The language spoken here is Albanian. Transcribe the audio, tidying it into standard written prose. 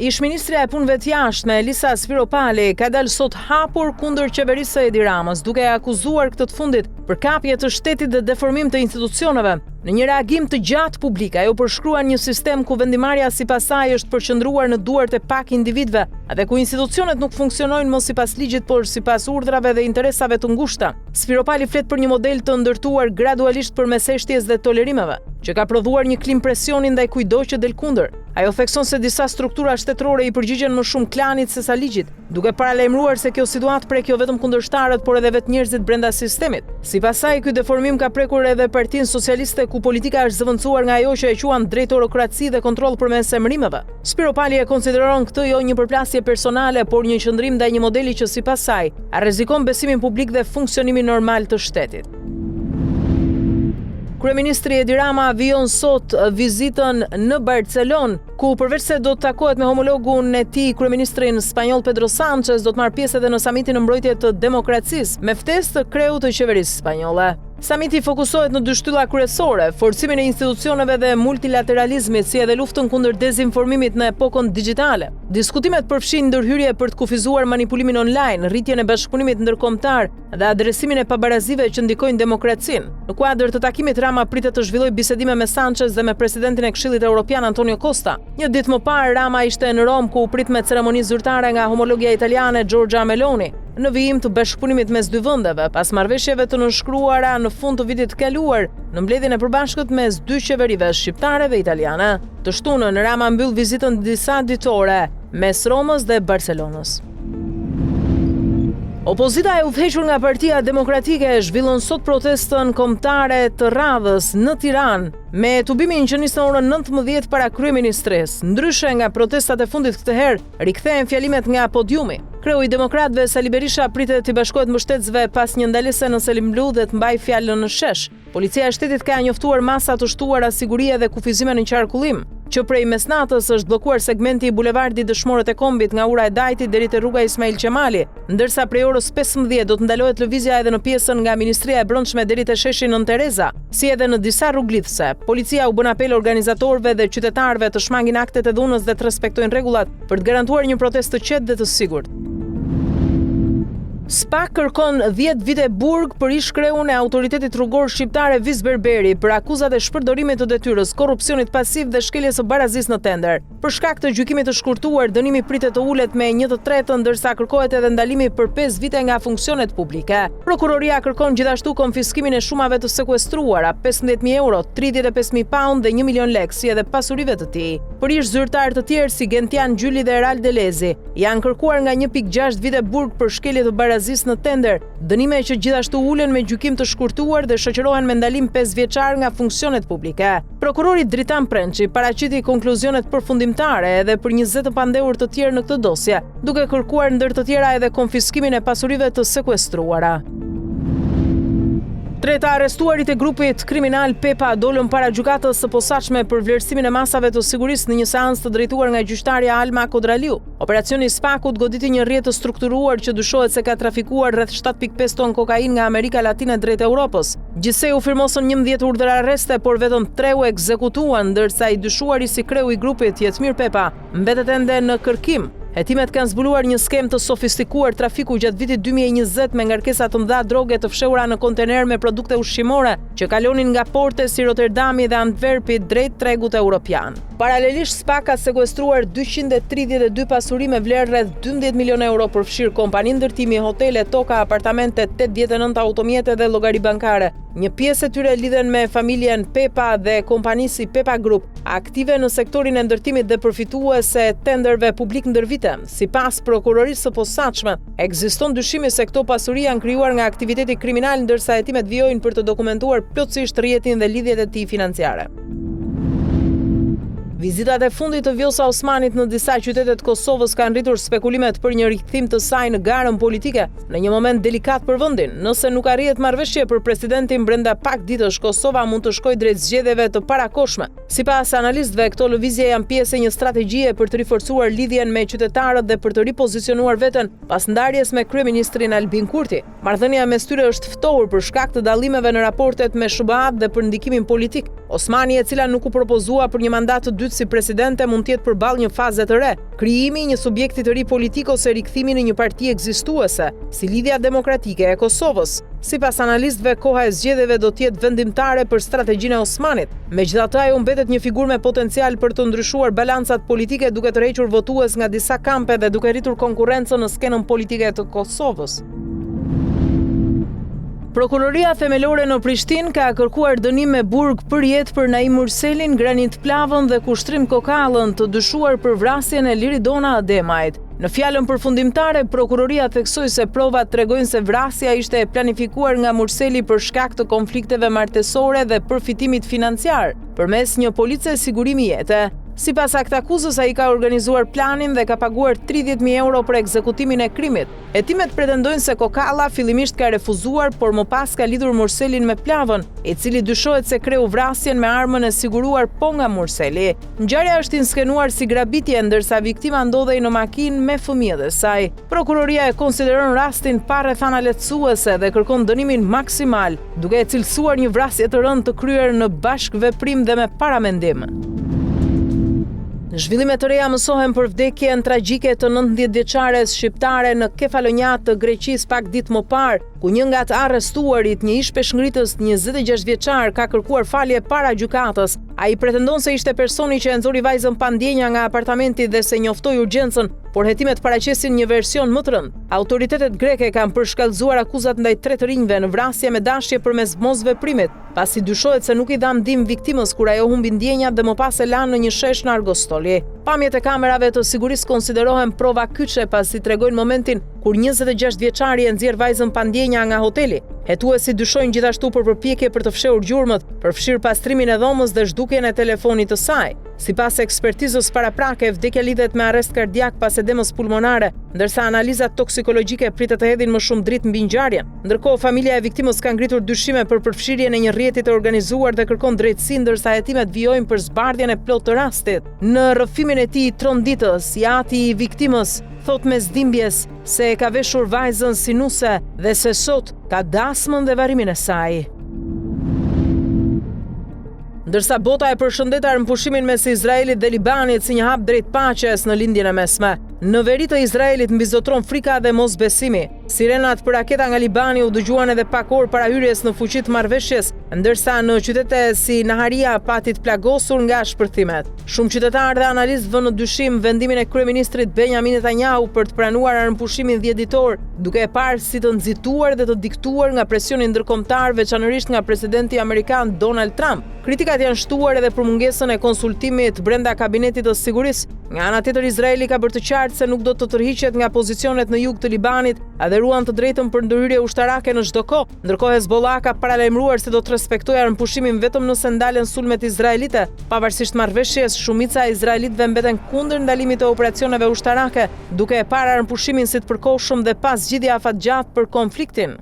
Ish-ministrja e punëve të jashtme Elisa Spiropali ka dalë sot hapur kundër qeverisë së Edi Ramës, duke akuzuar këtë të fundit për kapje të shtetit dhe deformim të institucioneve. Në një reagim të gjatë publik, ajo përshkruan një sistem ku vendimarrja sipas saj është përqendruar në duart e pak individëve dhe ku institucionet nuk funksionojnë më sipas ligjit, por sipas urdhrave dhe interesave të ngushta. Spiropali flet për një model të ndërtuar gradualisht përmes heshtjes dhe tolerimeve, që ka prodhuar një klim presioni ndaj kujdo që del kundër. Ajo thekson se disa struktura shtetërore i përgjigjen më shumë klanit sesa ligjit, duke paralajmëruar se kjo situatë prek jo vetëm kundërshtarët, por edhe vetë njerëzit brenda sistemit. Sipas saj, ky deformim ka prekur edhe Partinë Socialiste, ku politika është zëvendësuar nga ajo që e quan drejtorokraci dhe kontroll përmes emërimeve. Spiropali e konsideron këtë jo një përplasje personale, por një qëndrim ndaj një modeli që sipas saj rrezikon besimin publik dhe funksionimin normal të shtetit. Kryeministri Edi Rama vijon sot vizitën në Barcelonë, ku përveç se do të takohet me homologun e tij, kryeministrin spanjoll Pedro Sánchez do të marrë pjesë edhe në samitin në mbrojtje të demokracisë me ftesë të kreut të qeverisë spanjolle. Samiti fokusohet në dy shtylla kryesore: forcimin e institucioneve dhe multilateralizmit, si edhe luftën kundër dezinformimit në epokën digjitale. Diskutimet përfshin ndërhyrje për të kufizuar manipulimin online, rritjen e bashkëpunimit ndërkombëtar dhe adresimin e pabarazive që ndikojnë demokracinë. Në kuadër të takimit, Rama pritet të zhvillojë bisedime me Sánchez dhe me presidentin e Këshillit Evropian Antonio Costa. Një ditë më parë, Rama ishte në Rom, ku u prit me ceremoni zyrtare nga homologja italiane Giorgia Meloni, në vijim të bashkëpunimit mes dy vendeve, pas marrëveshjeve të nënshkruara në fund të vitit të kaluar në mbledhjen e përbashkët mes dy qeverive shqiptare dhe italiane. Të shtunën, Rama mbyll vizitën disa ditore mes Romës dhe Barcelonës. Opozita e udhëhequr nga Partia Demokratike zhvillon sot protestën kombëtare të radhës në Tiranë, me tubimin që nis në orën 19 para kryeministrisë. Ndryshe nga protestat e fundit, këtë herë rikthehen fjalimet nga podiumi. Kreu i Demokratëve Sali Berisha pritet të bashkohet mbështetësve pas një ndalese në Selim Blu dhe të mbajë fjalën në shesh. Policia e shtetit ka njoftuar masa të shtuara sigurie dhe kufizime në qarkullim, që prej mesnatës është bllokuar segmenti i bulevardit Dëshmorët e Kombit nga ura e Dajtit deri te rruga Ismail Qemali, ndërsa prej orës 15 do të ndalohet lëvizja edhe në pjesën nga Ministria e Brendshme deri te sheshi Nën Tereza, si edhe në disa rruglidhse. Policia u bën apel organizatorëve dhe qytetarëve të shmangin aktet e dhunës dhe të respektojnë rregullat për të garantuar një protestë të qetë dhe të sigurt. SPA kërkon 10 vite burg për ish-kreun e autoritetit rrugor shqiptar Evis Berberi për akuzat e shpërdorimit të detyrës, korrupsionit pasiv dhe shkeljes së barazisë në tender. Për shkak të gjykimit të shkurtuar, dënimi pritet të ulet me 1/3, ndërsa kërkohet edhe ndalimi për 5 vite nga funksionet publike. Prokuroria kërkon gjithashtu konfiskimin e shumave të sekuestruara, 15.000 euro, 35.000 pound dhe 1 milion lekë, si edhe pasurive të tij. Për ish-zyrtar të tjerë si Gentian Gjyli dhe Eral Delezi, janë kërkuar nga 1.6 vite burg për shkelje të barazisë në tender, dënime që gjithashtu ulen me gjykim të shkurtuar dhe shoqërohen me ndalim 5 vjeçar nga funksionet publike. Prokurori Dritan Prençi paraqiti konkluzionet përfundimtare edhe për 20 të pandehur të tjerë në këtë dosje, duke kërkuar ndër të tjera edhe konfiskimin e pasurive të sekuestruara. Treta arrestuarit e grupit kriminal Pepa dolën para gjykatës së posaçme për vlerësimin e masave të sigurisë në një seancë të drejtuar nga gjyqtarja Alma Kodraliu. Operacioni i SPAK-ut goditi një rrjet të strukturuar që dyshohet se ka trafikuar rreth 7.5 ton kokainë nga Amerika Latine drejt Europës. Gjithsej u firmosën 11 urdhra arreste, por vetëm 3 u ekzekutuan, ndërsa i dyshuari si kreu i grupit Jetmir Pepa mbetet ende në kërkim. Hetimet kanë zbuluar një skemë të sofistikuar trafiku gjatë vitit 2020 me ngarkesa të mëdha droge të fshehura në kontener me produkte ushqimore që kalonin nga porte si Rotterdami dhe Antwerpi drejt tregut evropian. Paralelisht, SPA ka sekuestruar 232 pasuri me vlerë rreth 12 milion euro, përfshirë kompani ndërtimi, hotele, toka, apartamente, 89 automjete dhe llogari bankare. Një pjesë e tyre lidhen me familjen Pepa dhe kompani si Pepa Group, aktive në sektorin e ndërtimit dhe përfituese tenderve publik ndër vite. Sipas prokurorisë së posaçme, ekziston dyshimi se këto pasuri janë krijuar nga aktiviteti kriminal, ndërsa hetimet vijojnë për të dokumentuar plotësisht rrjetin dhe lidhjet e tij financiare. Vizitat e fundit të Vjosa Osmanit në disa qytete të Kosovës kanë rritur spekulimet për një rikthim të saj në garën politike në një moment delikat për vendin. Nëse nuk arrihet marrëveshje për presidentin brenda pak ditësh, Kosova mund të shkojë drejt zgjedhjeve të parakohshme. Sipas analistëve, këto lëvizje janë pjesë e një strategjie për të riforcuar lidhjen me qytetarët dhe për të ripozicionuar veten pas ndarjes me kryeministrin Albin Kurti. Marrëdhënia mes tyre është ftohur për shkak të dallimeve në raportet me SBA dhe për ndikimin politik. Osmani, e cila nuk u propozua për një mandat të dytë si presidente, mund të jetë përballë një faze të re, krijimi i një subjekti të ri politik ose rikthimi në një parti ekzistuese, si Lidhja Demokratike e Kosovës. Sipas analistëve, koha e zgjedhjeve do të jetë vendimtare për strategjinë e Osmanit. Megjithatë, ajo mbetet një figurë me potencial për të ndryshuar balancat politike duke tërhequr votues nga disa kampe dhe duke rritur konkurrencën në skenën politike të Kosovës. Prokuroria themelore në Prishtinë ka kërkuar dënim me burg për jetë për Naim Murselin, Granit Plavën dhe Kushtrim Kokallën, të dyshuar për vrasjen e Liridona Ademajt. Në fjalën përfundimtare, prokuroria theksoi se provat tregojnë se vrasja ishte e planifikuar nga Murseli për shkak të konflikteve martesore dhe përfitimit financiar, përmes një police sigurimi jete. Sipas aktakuzës, ai ka organizuar planin dhe ka paguar 30.000 euro për ekzekutimin e krimit. Hetimet pretendojnë se Kokalla fillimisht ka refuzuar, por më pas ka lidhur Murselin me Plavën, i cili dyshohet se kreu vrasjen me armën e siguruar po nga Murseli. Ngjarja është inskenuar si grabitje, ndërsa viktima ndodhej në makinë me fëmijët e saj. Prokuroria e konsideron rastin pa rrethana lehtësuese dhe kërkon dënimin maksimal, duke e cilësuar një vrasje të rëndë të kryer në bashkëveprim dhe me paramendim. Zhvillime të reja mësohen për vdekjen tragjike të 19 vjeçares shqiptare në Kefalonjat të Greqisë pak ditë më parë, ku një nga të arrestuarit, një ish peshngritës 26 vjeçar, ka kërkuar falje para gjykatës. Ai pretendon se ishte personi që e nxori vajzën pa ndjenja nga apartamenti dhe se njoftoi urgjencën, por hetimet paraqesin një version më të rëndë. Autoritetet greke kanë përshkallëzuar akuzat ndaj 3 të rinjve në vrasje me dashje përmes mosveprimit, pasi dyshohet se nuk i dha ndihmë viktimës kur ajo humbi ndjenjat dhe më pas e lanë në një shesh në Argostoli. Pamjet e kamerave të sigurisë konsiderohen prova kyçe, pasi tregojnë momentin kur 26 vjeçari e nxjerr vajzën pa ndjenja nga hoteli. Hetuesit dyshojnë gjithashtu për përpjekje për të fshehur gjurmët, përfshirë pastrimin e dhomës dhe zhdukjen e telefonit të saj. Sipas ekspertizës paraprake, vdekja lidhet me arrest kardiak pas edemës pulmonare, ndërsa analizat toksikologjike pritet të hedhin më shumë dritë mbi ngjarjen. Ndërkohë, familja e viktimës ka ngritur dyshime për përfshirjen e një rrjeti të organizuar dhe kërkon drejtësi, ndërsa hetimet vijojnë për zbardhjen e plotë të rastit. Në rrëfimin e tij tronditës, jati i viktimës thot mes dhimbjes se e ka veshur vajzën si nuse dhe se sot ka dasmën dhe varrimin e saj. Ndërsa bota e përshëndet armëpushimin mes Izraelit dhe Libanit si një hap drejt paqes në lindjen e mesme, në veri të Izraelit mbizotron frika dhe mosbesimi. Sirenat për raketa nga Libani u dëgjuan edhe pak orë para hyrjes në fuqi të marrëveshjes, ndërsa në qytete si Naharia patit plagosur nga shpërthimet. Shumë qytetarë dhe analistë vënë në dyshim vendimin e kryeministrit Benjamin Netanyahu për të pranuar armëpushimin 10 ditor, duke e parë si të nxituar dhe të diktuar nga presioni ndërkombëtar, veçanërisht nga presidenti amerikan Donald Trump. Kritikat janë shtuar edhe për mungesën e konsultimit brenda kabinetit të sigurisë. Nga ana tjetër, Izraeli ka bërë të qartë se nuk do të tërhiqet nga pozicionet në jug të Libanit, adheruan të drejtën për ndërhyrje ushtarake në çdo kohë. Ndërkohë, Hezbollah ka paralajmëruar se do të respektojë armëpushimin vetëm nëse ndalen sulmet izraelite. Pavarësisht marrëveshjes, shumica e izraelitëve mbeten kundër ndalimit të operacioneve ushtarake, duke e parë armëpushimin si të përkohshëm dhe pas zgjidhje afatgjatë për konfliktin.